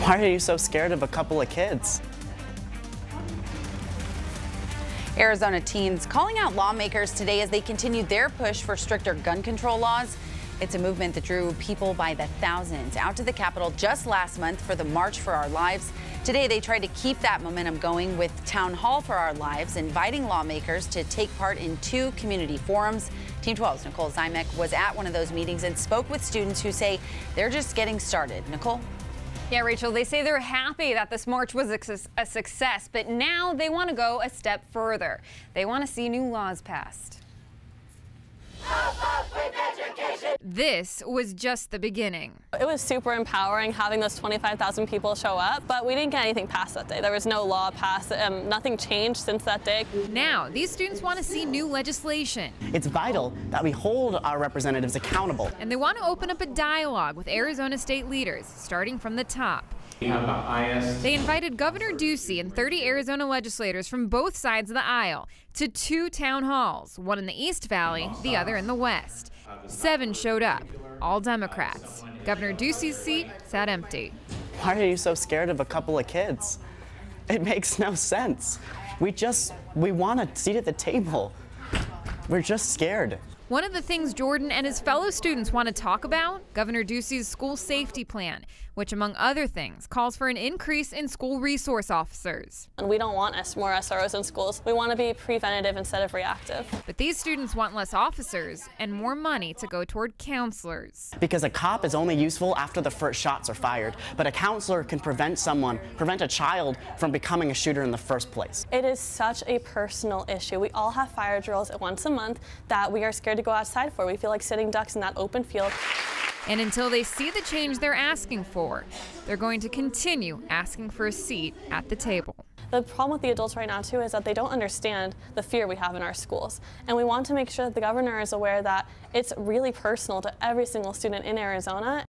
Why are you so scared of a couple of kids? Arizona teens calling out lawmakers today as they continue their push for stricter gun control laws. It's a movement that drew people by the thousands out to the Capitol just last month for the March for Our Lives. Today, they tried to keep that momentum going with Town Hall for Our Lives, inviting lawmakers to take part in 2 community forums. Team 12's Nicole Zymek was at one of those meetings and spoke with students who say they're just getting started. Nicole? Yeah, Rachel, they say they're happy that this march was a success, but now they want to go a step further. They want to see new laws passed. This was just the beginning. It was super empowering having those 25,000 people show up, but we didn't get anything passed that day. There was no law passed. Nothing changed since that day. Now, these students want to see new legislation. It's vital that we hold our representatives accountable. And they want to open up a dialogue with Arizona state leaders, starting from the top. They invited Governor Ducey and 30 Arizona legislators from both sides of the aisle to 2 town halls, one in the East Valley, the other in the West. 7 showed up, all Democrats. Governor Ducey's seat sat empty. Why are you so scared of a couple of kids? It makes no sense. We want a seat at the table. We're just scared. One of the things Jordan and his fellow students want to talk about, Governor Ducey's school safety plan, which among other things calls for an increase in school resource officers. And we don't want more SROs in schools. We want to be preventative instead of reactive. But these students want less officers and more money to go toward counselors. Because a cop is only useful after the first shots are fired, but a counselor can prevent a child from becoming a shooter in the first place. It is such a personal issue. We all have fire drills once a month that we are scared to go outside for. We feel like sitting ducks in that open field. And until they see the change they're asking for, they're going to continue asking for a seat at the table. The problem with the adults right now, too, is that they don't understand the fear we have in our schools. And we want to make sure that the governor is aware that it's really personal to every single student in Arizona.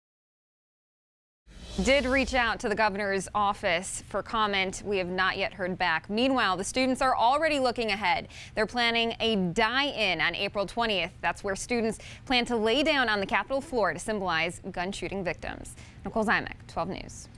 Did reach out to the governor's office for comment. We have not yet heard back. Meanwhile, the students are already looking ahead. They're planning a die-in on April 20th. That's where students plan to lay down on the Capitol floor to symbolize gun shooting victims. Nicole Zymek, 12 News.